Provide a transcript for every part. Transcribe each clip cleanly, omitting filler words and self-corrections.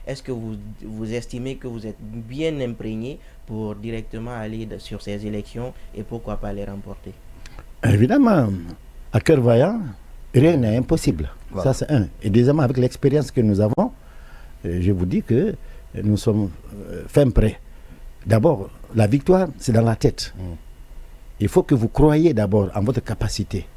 est-ce que vous estimez que vous êtes bien imprégné pour directement aller sur ces élections et pourquoi pas les remporter? Évidemment, à cœur vaillant, rien n'est impossible. Voilà. Ça, c'est un. Et deuxièmement, avec l'expérience que nous avons, je vous dis que nous sommes fin prêts. D'abord, la victoire, c'est dans la tête. Il faut que vous croyiez d'abord en votre capacité.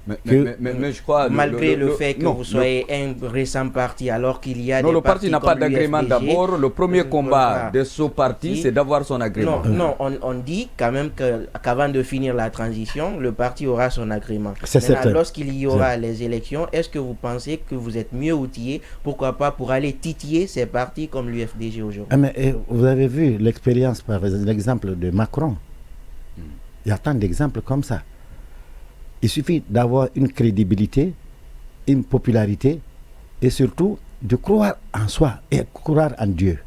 Mais je crois... Malgré le fait que vous soyez un récent parti, alors qu'il y a non, des le parti n'a pas d'agrément d'abord. Le premier combat de ce parti, c'est d'avoir son agrément. Non, on dit quand même qu'avant de finir la transition, le parti aura son agrément. C'est certain. Lorsqu'il y aura les élections, est-ce que vous pensez que vous êtes mieux outillé, pourquoi pas, pour aller titiller ces partis comme l'UFDG aujourd'hui? Mais vous avez vu l'expérience, par l'exemple de Macron. Il y a tant d'exemples comme ça. Il suffit d'avoir une crédibilité, une popularité et surtout de croire en soi et croire en Dieu.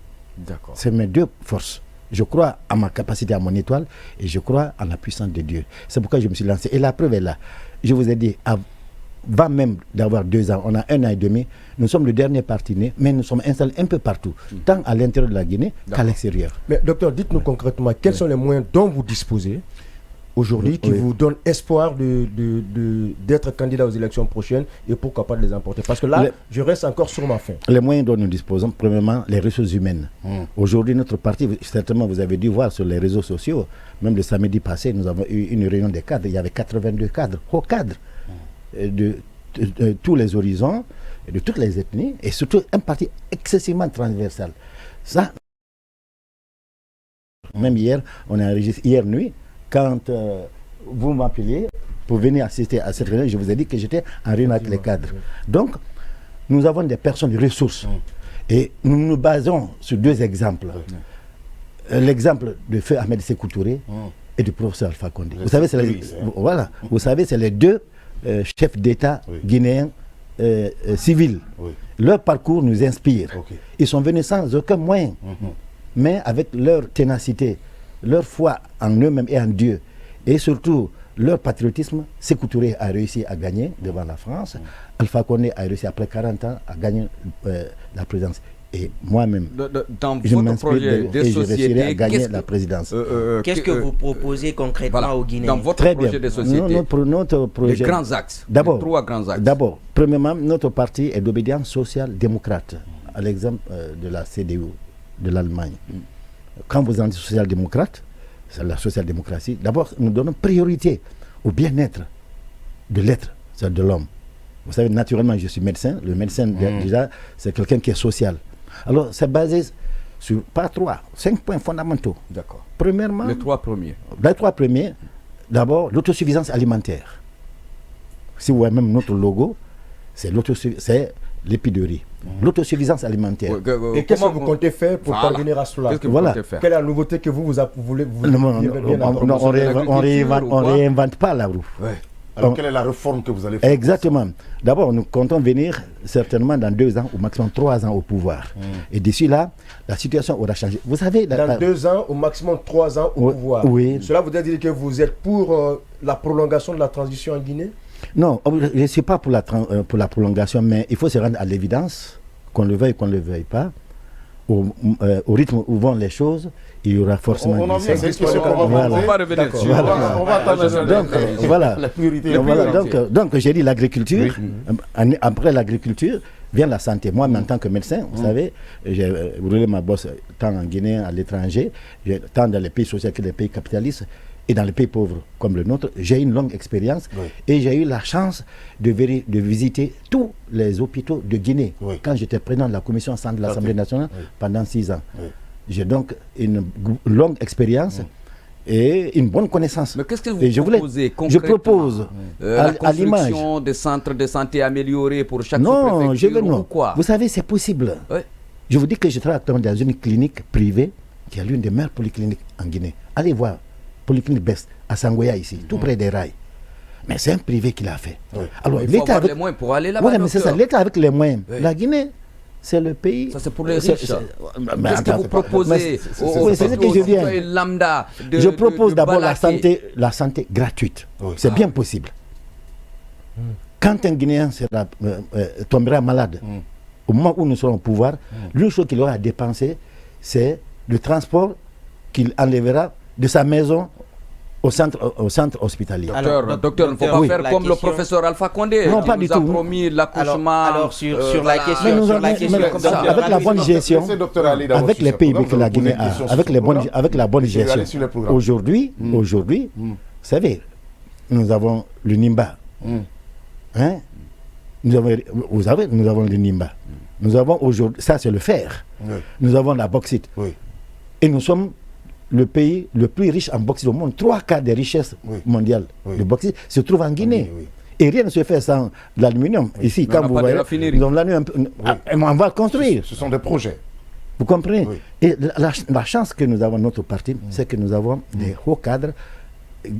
C'est mes deux forces. Je crois à ma capacité, à mon étoile et je crois en la puissance de Dieu. C'est pourquoi je me suis lancé. Et la preuve est là. Je vous ai dit, avant même d'avoir 2 ans, on a 1 an et demi, nous sommes le dernier parti né, mais nous sommes installés un peu partout, tant à l'intérieur de la Guinée qu'à l'extérieur. Mais docteur, dites-nous concrètement, quels sont les moyens dont vous disposez aujourd'hui qui vous donne espoir d'être candidat aux élections prochaines et pourquoi pas de les emporter? Parce que là, je reste encore sur ma faim. Les moyens dont nous disposons, premièrement, les ressources humaines. Aujourd'hui, notre parti, certainement vous avez dû voir sur les réseaux sociaux, même le samedi passé, nous avons eu une réunion des cadres, il y avait 82 cadres, hauts cadres, de tous les horizons, de toutes les ethnies, et surtout un parti excessivement transversal. Ça, même hier, on a enregistré, hier nuit, quand vous m'appeliez pour venir assister à cette réunion, je vous ai dit que j'étais en réunion avec les cadres. Donc, nous avons des personnes de ressources. Et nous nous basons sur 2 exemples. L'exemple de Feu Ahmed Sékou Touré et du professeur Alpha Condé. Vous savez, c'est les 2 chefs d'État guinéens civils. Leur parcours nous inspire. Ils sont venus sans aucun moyen, mais avec leur ténacité, leur foi en eux-mêmes et en Dieu, et surtout leur patriotisme. Sékou Touré a réussi à gagner devant la France. Alpha Condé a réussi après 40 ans à gagner la présidence. Et moi-même, je m'inspire et je réussirai à gagner la présidence. Qu'est-ce que vous proposez concrètement aux Guinéens? Dans votre projet de société, notre projet, les grands axes, d'abord, 3 grands axes. D'abord, premièrement, notre parti est d'obédience social-démocrate, à l'exemple de la CDU, de l'Allemagne. Quand vous êtes social-démocrate, c'est la social-démocratie, d'abord nous donnons priorité au bien-être de l'être, c'est de l'homme. Vous savez, naturellement, je suis médecin. Le médecin, déjà, c'est quelqu'un qui est social. Alors, c'est basé sur, pas 3, 5 points fondamentaux. D'accord. Premièrement, les 3 premiers. Les 3 premiers, d'abord, l'autosuffisance alimentaire. Si vous voyez même notre logo, c'est l'épiderie. L'autosuffisance alimentaire. Et qu'est-ce que vous comptez faire pour parvenir à cela? Quelle est la nouveauté que vous voulez on réinvente pas la roue. Alors quelle est la réforme que vous allez faire? Exactement. D'abord, nous comptons venir certainement dans 2 ans ou maximum 3 ans au pouvoir. Et d'ici là, la situation aura changé. Vous savez, dans 2 ans ou maximum 3 ans au pouvoir. Oui. Cela voudrait dire que vous êtes pour la prolongation de la transition en Guinée? Non, je ne suis pas pour la prolongation, mais il faut se rendre à l'évidence, qu'on le veuille ou qu'on ne le veuille pas, au rythme où vont les choses, il y aura forcément... On va revenir dessus. On va attendre la priorité. Donc j'ai dit l'agriculture. Après l'agriculture, vient la santé. Moi, en tant que médecin, vous savez, j'ai roulé ma bosse tant en Guinée, à l'étranger, tant dans les pays sociaux que les pays capitalistes, et dans les pays pauvres comme le nôtre. J'ai une longue expérience et j'ai eu la chance de visiter tous les hôpitaux de Guinée quand j'étais président de la commission centre de l'Assemblée nationale pendant 6 ans. J'ai donc une longue expérience et une bonne connaissance. Mais qu'est-ce que vous proposez concrètement? Je propose la construction de centres de santé améliorés pour chaque préfecture ou quoi? Vous savez, c'est possible. Je vous dis que je travaille dans une clinique privée qui est l'une des meilleures polycliniques en Guinée. Allez voir, Polyclinique Best, à Sangoya ici, tout près des rails. Mais c'est un privé qui l'a fait. Alors, il faut avoir les moyens pour aller là-bas. Oui, mais c'est ça, l'État avec les moyens. La Guinée, c'est le pays... Ça, c'est pour les riches. Qu'est-ce que vous proposez c'est ce que je viens. Lambda je propose d'abord la santé gratuite. C'est bien possible. Quand un Guinéen tombera malade, au moment où nous serons au pouvoir, l'une chose qu'il aura à dépenser, c'est le transport qu'il enlèvera de sa maison au centre hospitalier. Docteur, il ne faut pas faire comme le professeur Alpha Condé. Non, pas du tout. Promis l'accouchement. Alors, sur la question, avec la bonne gestion, avec les pays que la Guinée a, avec la bonne gestion. Aujourd'hui, vous savez, nous avons le Nimba. Hein? Nous avons le Nimba. Nous avons aujourd'hui, ça c'est le fer. Nous avons la bauxite. Et nous sommes le pays le plus riche en bauxite au monde. 3/4 des richesses mondiales de bauxite se trouvent en Guinée. Et rien ne se fait sans l'aluminium. Ici, quand vous voyez, nous avons l'aluminium. On va le construire. Ce sont des projets. Vous comprenez? Et la chance que nous avons notre parti, c'est que nous avons des hauts cadres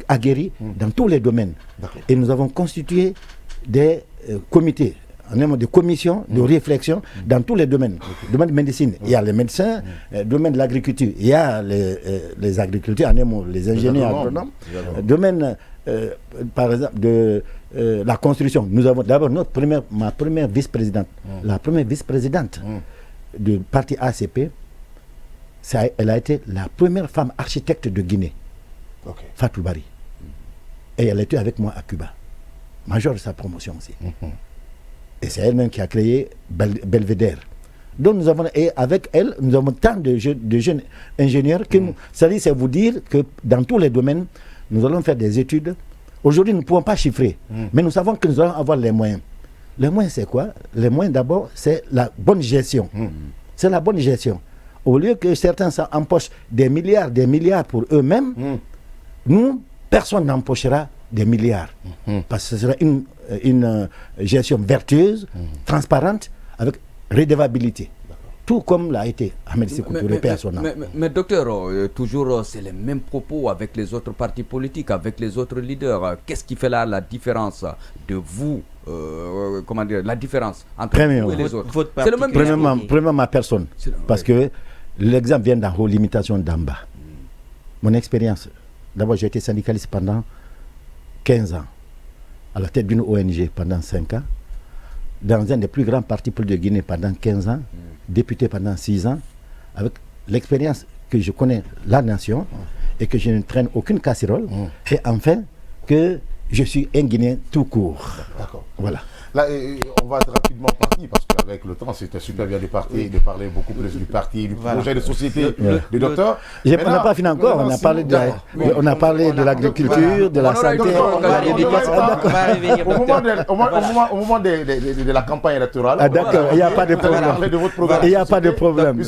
aguerris dans tous les domaines. Et nous avons constitué des comités, des commissions de réflexion dans tous les domaines. Domaine de médecine, il y a les médecins, domaine de l'agriculture, il y a les agriculteurs, les ingénieurs agronomes, domaine par exemple de la construction. Nous avons d'abord ma première vice-présidente, la première vice-présidente du parti ACP, elle a été la première femme architecte de Guinée, Fatou Bari. Et elle était avec moi à Cuba, major de sa promotion aussi. Et c'est elle-même qui a créé Belvédère. Donc nous avons, et avec elle, nous avons tant de jeunes ingénieurs que c'est vous dire que dans tous les domaines, nous allons faire des études. Aujourd'hui, nous ne pouvons pas chiffrer, mais nous savons que nous allons avoir les moyens. Les moyens, c'est quoi? Les moyens, d'abord, c'est la bonne gestion. C'est la bonne gestion. Au lieu que certains empochent des milliards pour eux-mêmes, nous, personne n'empochera des milliards. Parce que ce sera une gestion vertueuse, transparente, avec redevabilité. Tout comme l'a été Ahmed Sékou Touré, paix à son âme. Mais docteur, toujours c'est les mêmes propos avec les autres partis politiques, avec les autres leaders. Qu'est-ce qui fait là la différence de vous, comment dire, la différence entre vous et les autres? C'est le même. Premièrement, ma personne. Parce que l'exemple vient d'en haut, l'imitation d'en bas. Mon expérience, d'abord j'ai été syndicaliste pendant 15 ans, à la tête d'une ONG pendant 5 ans, dans un des plus grands partis politiques de Guinée pendant 15 ans, député pendant 6 ans, avec l'expérience que je connais la nation et que je ne traîne aucune casserole, et enfin que je suis un Guinéen tout court. D'accord. Voilà. Là, on va rapidement partir parce qu'avec le temps, c'était super bien de parler beaucoup plus du parti, du projet de société du docteur. On n'a pas fini encore, on a parlé de l'agriculture, de la santé. Au moment de la campagne électorale, d'accord, il n'y a pas de problème. Il n'y a pas de problème.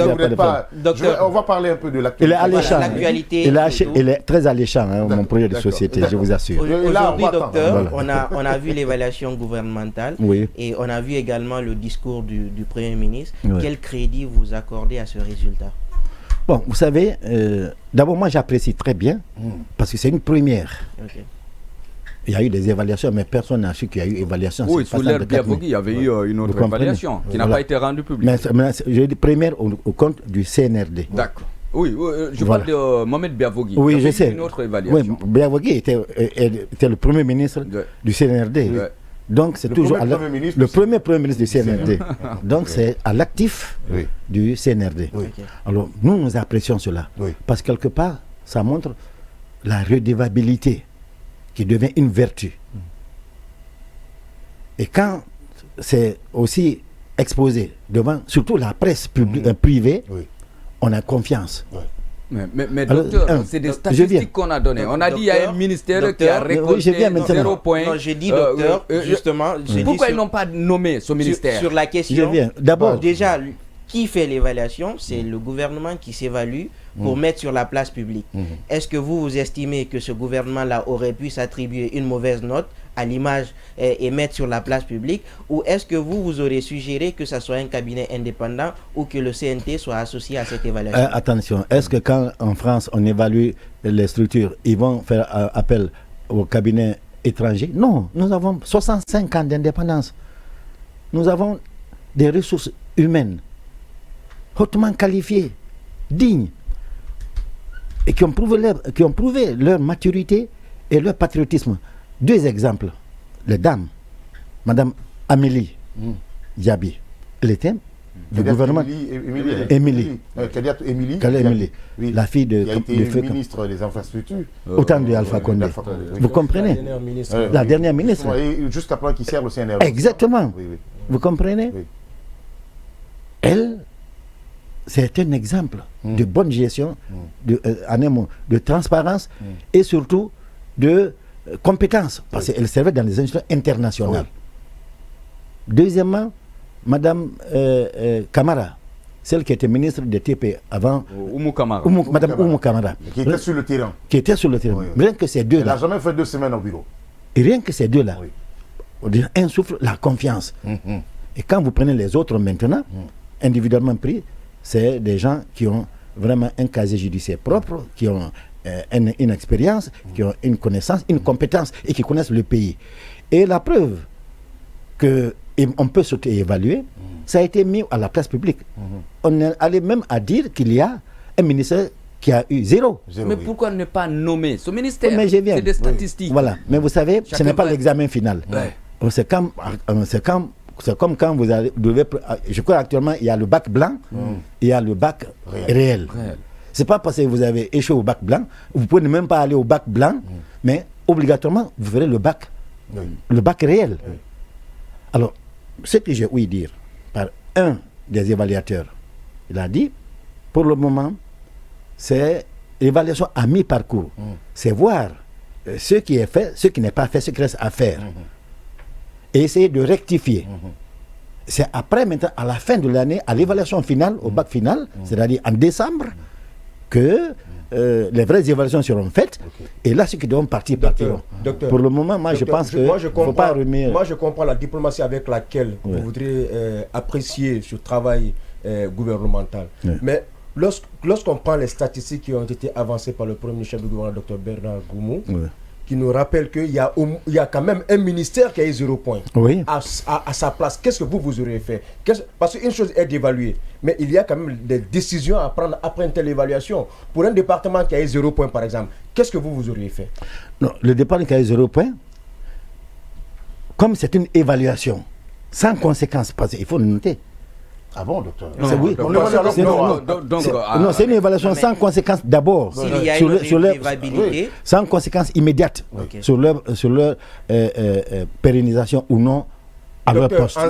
On va parler un peu de l'actualité. Il est très alléchant, mon projet de société, je vous assure. Aujourd'hui, docteur, on a vu l'évaluation gouvernementale. Oui. Et on a vu également le discours du Premier ministre. Oui. Quel crédit vous accordez à ce résultat? Bon, vous savez, d'abord moi j'apprécie très bien, parce que c'est une première. Il y a eu des évaluations, mais personne n'a su qu'il y a eu évaluation. Oui, sous l'ère Biavogui, il y avait eu une autre évaluation qui n'a pas été rendue publique. Mais je dis première au compte du CNRD. D'accord. Oui, je parle de Mohamed Biavogui. Oui, je sais. Une autre évaluation. Oui, Biavogui était le premier ministre du CNRD. Oui. Donc c'est toujours le premier ministre du CNRD. Donc c'est à l'actif du CNRD. Oui. Alors nous apprécions cela. Oui. Parce que quelque part, ça montre la redevabilité qui devient une vertu. Et quand c'est aussi exposé devant, surtout la presse privée, on a confiance. Mais docteur, c'est des statistiques qu'on a données. On a dit qu'il y a un ministère qui a récolté 0 points. Non, j'ai dit docteur, justement. Pourquoi ils n'ont pas nommé ce ministère? Sur la question, d'abord, déjà, qui fait l'évaluation? C'est le gouvernement qui s'évalue pour mettre sur la place publique. Est-ce que vous estimez que ce gouvernement-là aurait pu s'attribuer une mauvaise note à l'image et mettre sur la place publique, ou est-ce que vous aurez suggéré que ce soit un cabinet indépendant ou que le CNT soit associé à cette évaluation? Attention, est-ce que quand en France on évalue les structures, ils vont faire appel au cabinet étranger? Non, nous avons 65 ans d'indépendance. Nous avons des ressources humaines hautement qualifiées, dignes, et qui ont prouvé leur maturité et leur patriotisme. 2 exemples. Les dames, Madame Amélie Diaby Elle était du gouvernement. Émilie. Oui, la fille de... Qui a été ministre des infrastructures. Au temps de Alpha Condé. Vous comprenez? La dernière ministre. Jusqu'à présent, qui sert le CNRD. Exactement. Vous comprenez? Elle, c'est un exemple de bonne gestion, de transparence et surtout de compétence, parce qu'elle servait dans les institutions internationales. Deuxièmement, Madame Camara, celle qui était ministre de TP avant. Oumou Camara. Madame Oumou Camara. Qui était sur le terrain. Rien que ces deux-là. Elle n'a jamais fait 2 semaines au bureau. Et rien que ces deux-là, insuffle la confiance. Et quand vous prenez les autres maintenant, individuellement pris, c'est des gens qui ont vraiment un casier judiciaire propre, qui ont une expérience, qui ont une connaissance, une compétence et qui connaissent le pays. Et la preuve qu'on peut s'auto-évaluer, ça a été mis à la place publique. On est allé même à dire qu'il y a un ministère qui a eu zéro. Mais pourquoi ne pas nommer ce ministère? C'est des statistiques. Voilà, mais vous savez, ce n'est pas l'examen final. C'est comme quand vous devez... Je crois actuellement, il y a le bac blanc, il y a le bac réel. C'est pas parce que vous avez échoué au bac blanc, vous pouvez même pas aller au bac blanc, mais obligatoirement, vous ferez le bac réel. Alors, ce que j'ai ouï dire par un des évaluateurs, il a dit, pour le moment, c'est l'évaluation à mi-parcours. C'est voir ce qui est fait, ce qui n'est pas fait, ce qui reste à faire. Et essayer de rectifier. C'est après, maintenant, à la fin de l'année, à l'évaluation finale, au bac final, c'est-à-dire en décembre, que les vraies évaluations seront faites. Et là, ceux qui doivent partir, partiront. Pour le moment, moi, je pense que faut pas remettre... Moi, je comprends la diplomatie avec laquelle vous voudrez apprécier ce travail gouvernemental. Mais lorsqu'on prend les statistiques qui ont été avancées par le premier chef du gouvernement, Dr Bernard Goumou, qui nous rappelle qu'il y a quand même un ministère qui a eu 0 point à sa place. Qu'est-ce que vous auriez fait? Parce qu'une chose est d'évaluer, mais il y a quand même des décisions à prendre après une telle évaluation. Pour un département qui a eu 0 point, par exemple, qu'est-ce que vous auriez fait? Non, le département qui a eu 0 point, comme c'est une évaluation, sans conséquence, parce qu'il faut le noter. Ah bon, docteur? Non, c'est une évaluation sans conséquence d'abord. S'il y a une irrévocabilité. Sans conséquence immédiate sur leur pérennisation ou non à leur poste. En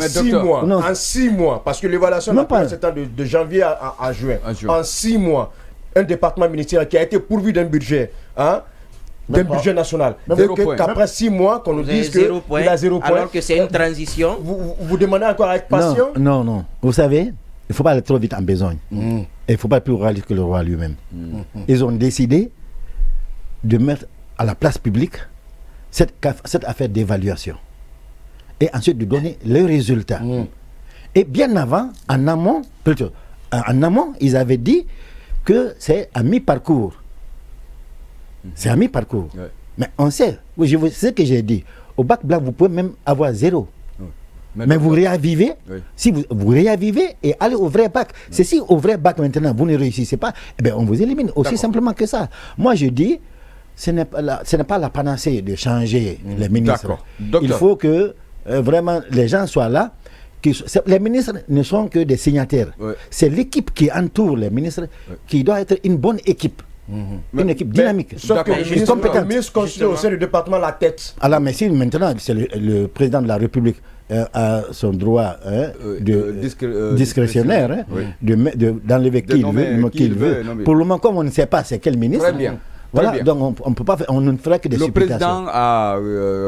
6 mois, parce que l'évaluation c'est de janvier à juin. En 6 mois, un département ministériel qui a été pourvu d'un budget, d'un budget national. Qu'après 6 mours, qu'on nous dise qu'il a 0 point. Alors que c'est une transition. Vous demandez encore à être patient? Non. Vous savez, il ne faut pas aller trop vite en besogne. Et il ne faut pas être plus royaliste que le roi lui-même. Ils ont décidé de mettre à la place publique cette affaire d'évaluation. Et ensuite de donner les résultats. Et bien avant, en amont, ils avaient dit que c'est à mi-parcours. C'est à mi-parcours. Mais on sait, ce que j'ai dit, au bac blanc, vous pouvez même avoir 0. Mais vous réavivez, si vous réavivez et allez au vrai bac. C'est si au vrai bac maintenant, vous ne réussissez pas, eh bien, on vous élimine. Aussi simplement que ça. Moi, je dis, ce n'est pas la panacée de changer les ministres. Il faut que vraiment les gens soient là. Les ministres ne sont que des signataires. C'est l'équipe qui entoure les ministres qui doit être une bonne équipe. Une équipe dynamique. Sauf que le ministre constitue au sein du département la tête. Alors, mais si maintenant c'est le président de la République a son droit discrétionnaire d'enlever qui il veut. Pour le moment, comme on ne sait pas c'est quel ministre. Très bien. Voilà, donc on peut pas faire, on ne fera que des supplications. Le président a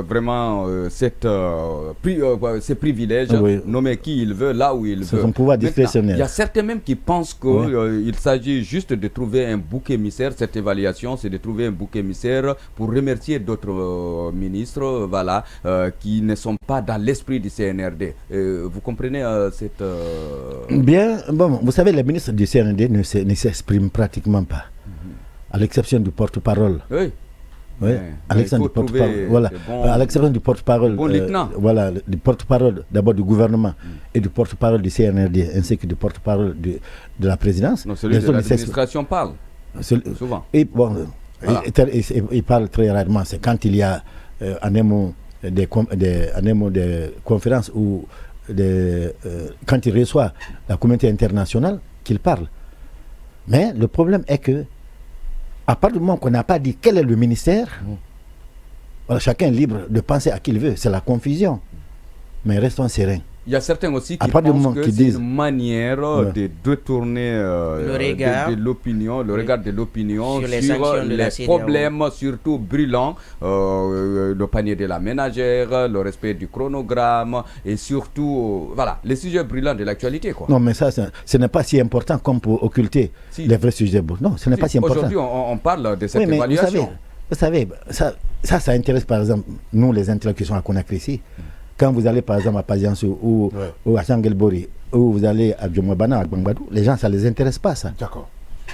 vraiment ces privilèges, nommer qui il veut, là où il veut. C'est son pouvoir discrétionnaire. Il y a certains même qui pensent qu'il s'agit juste de trouver un bouc émissaire. Cette évaluation, c'est de trouver un bouc émissaire pour remercier d'autres ministres qui ne sont pas dans l'esprit du CNRD. Vous comprenez cette... Bien, bon, vous savez, les ministres du CNRD ne s'expriment pratiquement pas. À l'exception du porte-parole. À l'exception du porte-parole. Voilà. À l'exception du porte-parole. Voilà, du porte-parole d'abord du gouvernement et du porte-parole du CNRD, ainsi que du porte-parole de la présidence. Non, celui de l'administration parle. Souvent. Et bon, il parle très rarement. C'est quand il y a des conférences où quand il reçoit la communauté internationale, qu'il parle. Mais le problème est que, à partir du moment qu'on n'a pas dit quel est le ministère, voilà, chacun est libre de penser à qui il veut. C'est la confusion. Mais restons sereins. Il y a certains aussi qui pensent que c'est une manière de détourner le regard de l'opinion sur les problèmes surtout brûlants, le panier de la ménagère, le respect du chronogramme et surtout voilà, les sujets brûlants de l'actualité. Non, mais ça, ce n'est pas si important comme pour occulter les vrais sujets brûlants. Non, ce n'est pas si important. Aujourd'hui, on parle de cette évaluation. Vous savez, ça intéresse par exemple nous les intellectuels qui sont à Conakry ici. Quand vous allez par exemple à Paziansou ou à Changelbori, ou vous allez à Djomabana, à Gbangbadou, les gens, ça ne les intéresse pas, ça. D'accord.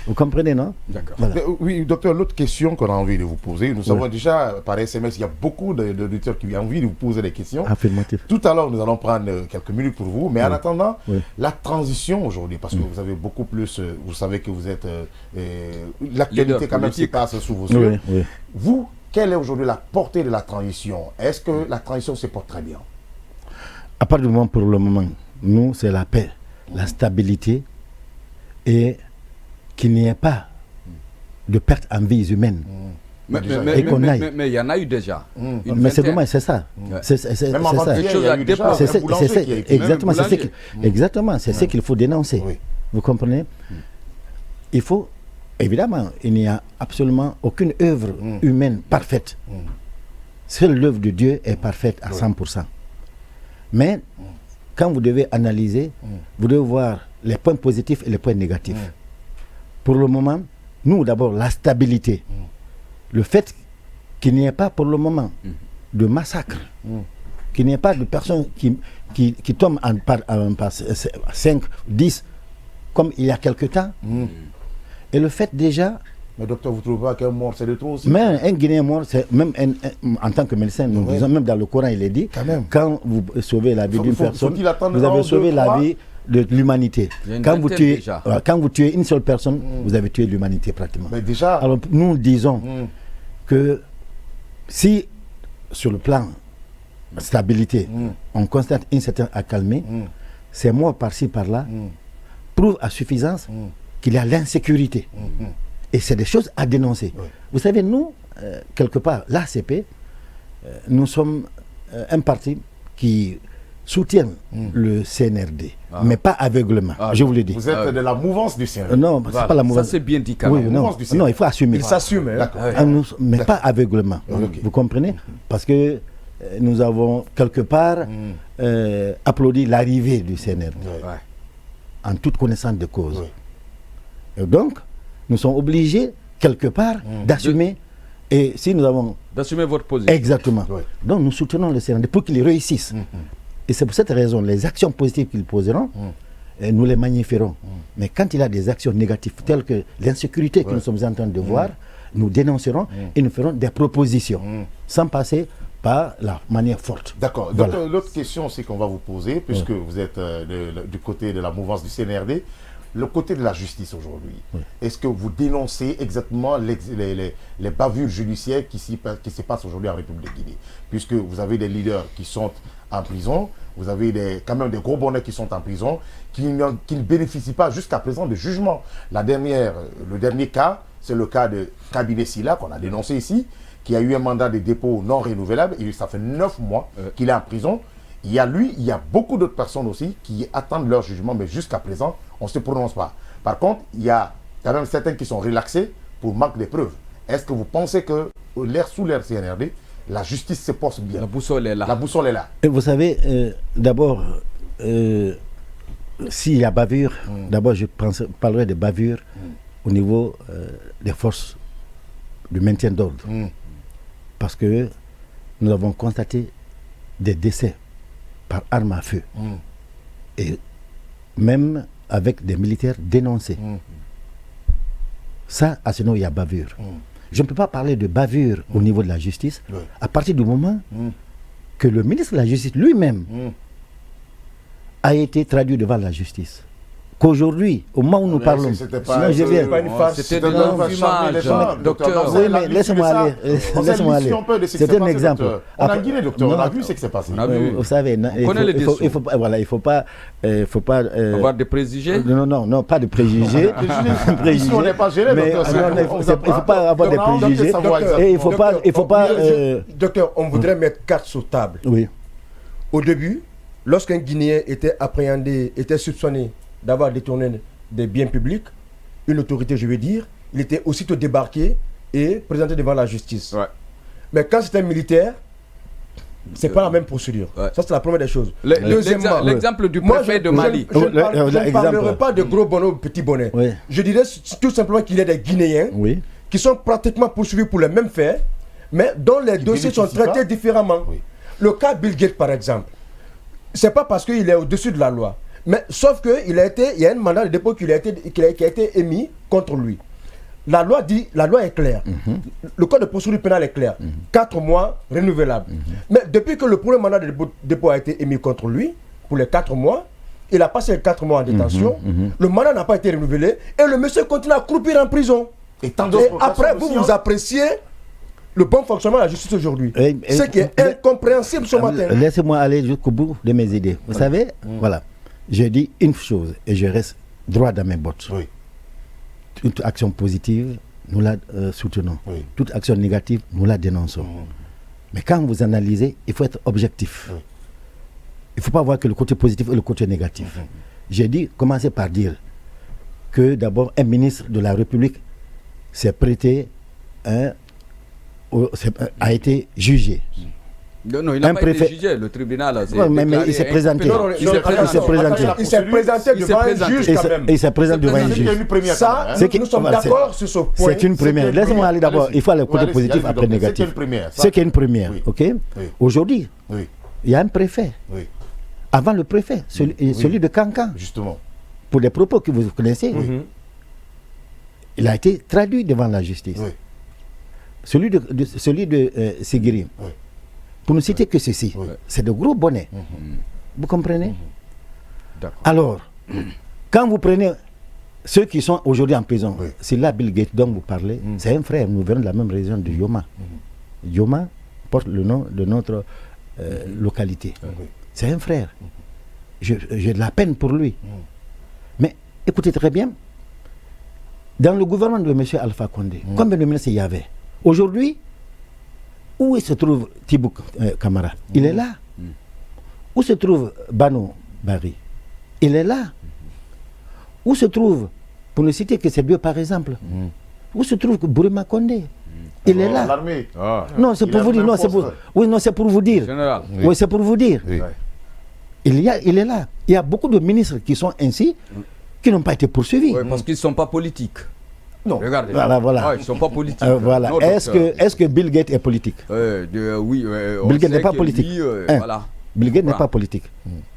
Vous comprenez, non? D'accord. Voilà. Oui, docteur, l'autre question qu'on a envie de vous poser, nous savons déjà par SMS, il y a beaucoup d'auditeurs qui ont envie de vous poser des questions. Affirmatif. Tout à l'heure, nous allons prendre quelques minutes pour vous, mais en attendant, la transition aujourd'hui, parce que vous avez beaucoup plus, vous savez que vous êtes, l'actualité quand même se passe sous vos yeux. Vous, quelle est aujourd'hui la portée de la transition? Est-ce que la transition se porte très bien? À part du moment, pour le moment, nous, c'est la paix, la stabilité et qu'il n'y ait pas de perte en vies humaines. Mais il y en a eu déjà. Mais c'est dommage, c'est ça. C'est ça. Exactement, c'est ce qu'il faut dénoncer. Vous comprenez? Il faut, évidemment, il n'y a absolument aucune œuvre humaine parfaite. Seule l'œuvre de Dieu est parfaite à 100%. Mais quand vous devez analyser, vous devez voir les points positifs et les points négatifs. Pour le moment, nous d'abord, la stabilité. Le fait qu'il n'y ait pas pour le moment de massacre, qu'il n'y ait pas de personnes qui tombent par 5, 10, comme il y a quelque temps. Et le fait déjà... Mais docteur, vous ne trouvez pas qu'un mort, c'est de trop aussi? Mais un Guinéen mort, c'est même en tant que médecin, nous disons, même dans le Coran, il est dit, quand vous sauvez la vie d'une personne, vous avez sauvé la vie de l'humanité. Quand vous tuez une seule personne, vous avez tué l'humanité pratiquement. Mais déjà... Alors nous disons que si, sur le plan stabilité, on constate une certaine accalmie, ces morts par-ci, par-là, prouvent à suffisance qu'il y a l'insécurité. Et c'est des choses à dénoncer. Vous savez, nous, quelque part, l'ACP, nous sommes un parti qui soutient le CNRD, mais pas aveuglement, je vous le dis. Vous êtes de la mouvance du CNRD. Non, c'est pas la mouvance. Ça, c'est bien dit quand même. Non, il faut assumer. Il s'assume. Mais pas aveuglement. Vous comprenez? Parce que nous avons, quelque part, applaudi l'arrivée du CNRD, en toute connaissance de cause. Et donc, nous sommes obligés, quelque part, d'assumer. Et si nous avons... D'assumer votre position. Exactement. Donc nous soutenons le CNRD pour qu'ils réussissent. Et c'est pour cette raison, les actions positives qu'ils poseront, nous les magnifierons. Mais quand il y a des actions négatives, telles que l'insécurité que nous sommes en train de voir, nous dénoncerons et nous ferons des propositions, sans passer par la manière forte. D'accord. Voilà. L'autre question aussi qu'on va vous poser, puisque vous êtes du côté de la mouvance du CNRD, le côté de la justice aujourd'hui, est-ce que vous dénoncez exactement les bavures judiciaires qui se passent aujourd'hui en République de Guinée? Puisque vous avez des leaders qui sont en prison, vous avez quand même des gros bonnets qui sont en prison, qui ne bénéficient pas jusqu'à présent de jugement. Le dernier cas, c'est le cas de Kabinet Silla, qu'on a dénoncé ici, qui a eu un mandat de dépôt non renouvelable, et ça fait 9 mois qu'il est en prison. Il y a beaucoup d'autres personnes aussi qui attendent leur jugement, mais jusqu'à présent, on ne se prononce pas. Par contre, il y a quand même certains qui sont relaxés pour manque de preuves. Est-ce que vous pensez que sous l'ère CNRD, la justice se porte bien? La boussole est là. La boussole est là. Et vous savez, d'abord, s'il y a bavure, d'abord je parlerai de bavure au niveau des forces de maintien d'ordre. Parce que nous avons constaté des décès par arme à feu. Et même avec des militaires dénoncés. Ça, à ce moment, il y a bavure. Je ne peux pas parler de bavure au niveau de la justice à partir du moment que le ministre de la Justice lui-même a été traduit devant la justice, qu'aujourd'hui, au moment où nous parlons, c'était sinon pas, je viens. C'était de l'enfumage, docteur. Oui, mais laissez-moi aller. Laissez-moi aller. C'est un exemple. On a guidé, docteur. On a vu ce qui s'est passé. Vous savez, il ne faut pas avoir des préjugés. Non, pas de préjugés. Ici, on n'est pas géré, docteur. Il ne faut pas avoir des préjugés. Et il ne faut pas. Docteur, on voudrait mettre carte sur table. Oui. Au début, lorsqu'un Guinéen était appréhendé, était soupçonné d'avoir détourné des biens publics, une autorité, je veux dire, il était aussitôt débarqué et présenté devant la justice. Ouais. Mais quand c'est un militaire, c'est pas la même procédure. Ouais. Ça, c'est la première des choses. Deuxièmement, l'exemple du préfet de Mali. Je ne parlerai pas de gros bonnets ou petits bonnets. Oui. Je dirais tout simplement qu'il y a des Guinéens qui sont pratiquement poursuivis pour les mêmes faits, mais dont les dossiers sont traités différemment. Oui. Le cas Bill Gates, par exemple, c'est pas parce qu'il est au-dessus de la loi. Mais sauf qu'il y a un mandat de dépôt qui a été émis contre lui. La loi est claire. Le code de procédure pénale est clair. 4 mois renouvelables. Mais depuis que le premier mandat de dépôt a été émis contre lui, pour les 4 mois, il a passé 4 mois en détention, le mandat n'a pas été renouvelé, et le monsieur continue à croupir en prison. Et après, vous appréciez le bon fonctionnement de la justice aujourd'hui. Ce qui est incompréhensible ce matin. Laissez-moi aller jusqu'au bout de mes idées. Vous savez, voilà. Je dis une chose et je reste droit dans mes bottes. Oui. Toute action positive, nous la soutenons. Oui. Toute action négative, nous la dénonçons. Mais quand vous analysez, il faut être objectif. Oui. Il ne faut pas voir que le côté positif et le côté négatif. J'ai dit, commencez par dire que d'abord, un ministre de la République s'est prêté, a été jugé. Non, il n'a pas été jugé, le tribunal. Mais il s'est présenté. Il s'est présenté devant un juge quand même. Il s'est présenté devant un juge. Ça, nous sommes d'accord sur ce point. C'est une première. Laissez-moi aller d'abord. Il faut aller au côté positif après négatif. C'est une première. Ok. Aujourd'hui, il y a un préfet. Avant le préfet, celui de Cancan. Justement. Pour des propos que vous connaissez, il a été traduit devant la justice. Celui de Seguiri. Pour ne citer que ceci, c'est de gros bonnets. Vous comprenez? Alors, quand vous prenez ceux qui sont aujourd'hui en prison, c'est là Bill Gates dont vous parlez, c'est un frère, nous venons de la même région de Yoma. Yoma porte le nom de notre localité. C'est un frère. J'ai de la peine pour lui. Mais écoutez très bien, dans le gouvernement de M. Alpha Condé, combien de ministres il y avait? Aujourd'hui, où se trouve Thibaut Camara? Il est là. Où se trouve Bano Barry? Il est là. Où se trouve, pour ne citer que ces deux par exemple, où se trouve Bourima Condé? Il est là. Non, c'est pour vous dire. Non, c'est pour vous dire. Oui, c'est pour vous dire. Il est là. Il y a beaucoup de ministres qui sont ainsi, qui n'ont pas été poursuivis. Oui, parce qu'ils ne sont pas politiques. Non. Regardez. Voilà. Ils ne sont pas politiques. Voilà. Non, est-ce que Bill Gates est politique? Oui. Bill Gates n'est pas politique. Voilà. Bill Gates n'est pas politique.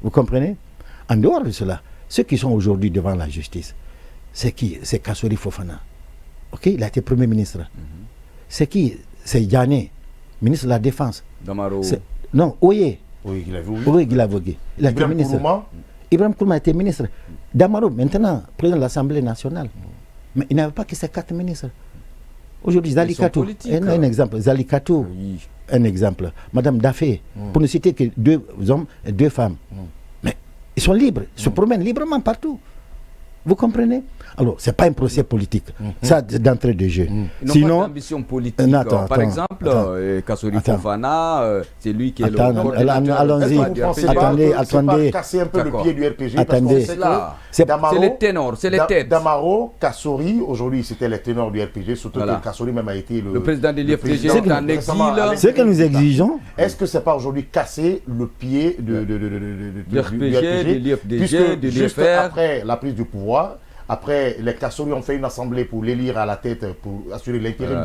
Vous comprenez? En dehors de cela, ceux qui sont aujourd'hui devant la justice, c'est qui? C'est Kassori Fofana. Ok? Il a été Premier ministre. C'est qui? C'est Yané, ministre de la Défense. Damaro. Non, Oye. Oui, il a vogué. Il a été ministre. Ibrahim Kourma a été ministre. Damaro, maintenant, président de l'Assemblée nationale. Mais il n'avait pas que ces 4 ministres. Aujourd'hui, Zalikatou, un exemple. Zalikatou, un exemple. Madame Dafé, pour ne citer que 2 hommes et 2 femmes. Mais ils sont libres, ils se promènent librement partout. Vous comprenez? Alors, ce n'est pas un procès politique. Ça, d'entrée de jeu. Ils n'ont pas d'ambition politique. Par exemple, Kassori Fofana, c'est lui qui est allons-y. Attendez. Casser un peu le pied du RPG. Attendez. C'est les ténors, c'est les têtes. Damaro, Kassori, aujourd'hui, c'était les ténors du RPG, surtout que Kassori même a été le président de l'IFDG en exil. Ce que nous exigeons. Est-ce que ce n'est pas aujourd'hui casser le pied du RPG, de l'IFDG, de juste l'IFR? Après la prise du pouvoir, après, les Kassori ont fait une assemblée pour l'élire à la tête, pour assurer l'intérim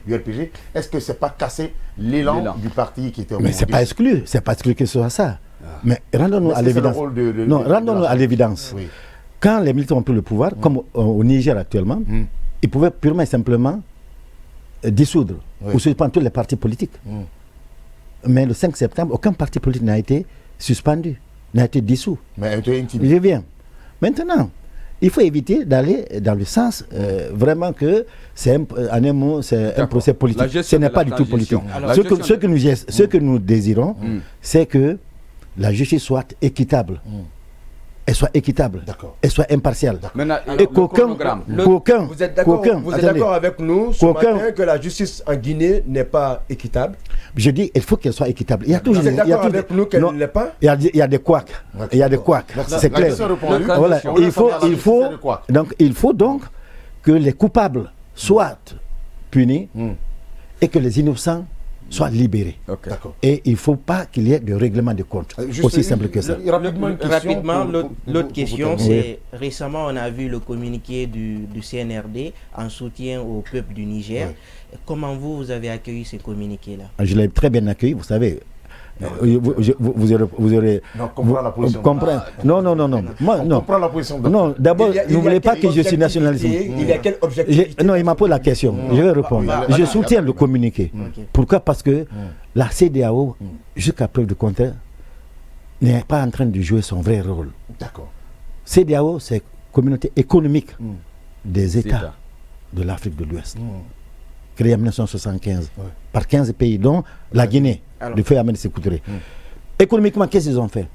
du RPG. Est-ce que ce n'est pas casser l'élan du parti qui était au Mais ce n'est pas exclu. Ce n'est pas exclu que ce soit ça. Mais rendons-nous à l'évidence. Rendons-nous à l'évidence. Quand les militaires ont pris le pouvoir, comme au Niger actuellement, ils pouvaient purement et simplement dissoudre ou suspendre tous les partis politiques. Mais le 5 septembre, aucun parti politique n'a été suspendu, n'a été dissous. Mais elle était intimidée. Je viens. Maintenant, il faut éviter d'aller dans le sens vraiment que c'est un mot, c'est un procès politique. Ce n'est pas du tout politique. Ce que nous désirons, c'est que la justice soit équitable. Elle soit équitable, elle soit impartiale. Et qu'aucun... Vous êtes d'accord avec nous ce matin que la justice en Guinée n'est pas équitable? Je dis il faut qu'elle soit équitable. Il y a toujours... Vous êtes d'accord avec nous qu'elle ne l'est pas? Il y a des couacs. Il y a des couacs. C'est clair. Voilà. Il faut donc que les coupables soient punis et que les innocents soient libérés. Et il ne faut pas qu'il y ait de règlement de compte. Aussi simple que ça. Rapidement, l'autre question, c'est récemment on a vu le communiqué du CNRD en soutien au peuple du Niger. Comment vous avez accueilli ce communiqué-là? Je l'ai très bien accueilli, vous savez. Vous aurez non. Moi, non. La position de... Non, d'abord, n'oubliez pas que je suis nationaliste. Il y a quel objectif? Non, il m'a posé la question. Je vais répondre. Je soutiens le communiqué. Pourquoi? Parce que la CEDEAO, jusqu'à preuve du contraire, n'est pas en train de jouer son vrai rôle. D'accord. CEDEAO, c'est communauté économique des États de l'Afrique de l'Ouest. Créée en 1975 par 15 pays, dont la Guinée. Le feu Ahmed Sékou Touré. Économiquement, qu'est-ce qu'ils ont fait?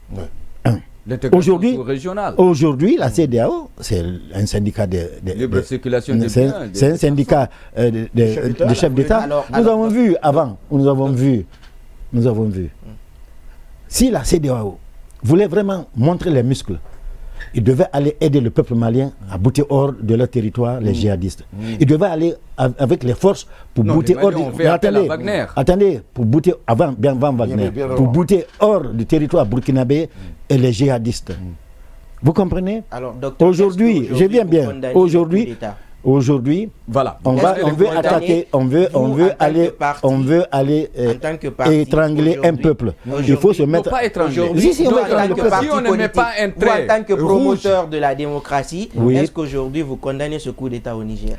Aujourd'hui, la CEDEAO, c'est un syndicat de libre circulation des biens. C'est un syndicat de chefs d'État. Nous avons vu avant, nous avons vu. Si la CEDEAO voulait vraiment montrer les muscles, il devait aller aider le peuple malien à bouter hors de leur territoire les djihadistes. Il devait aller avec les forces pour bouter hors pour bouter avant Wagner, pour bouter hors du territoire burkinabé et les djihadistes. Vous comprenez? Aujourd'hui, je viens bien. Aujourd'hui, voilà. on veut attaquer, on veut aller étrangler un peuple. Il faut se mettre. Si on ne met pas un trait, en tant que promoteur de la démocratie, est-ce qu'aujourd'hui vous condamnez ce coup d'État au Niger?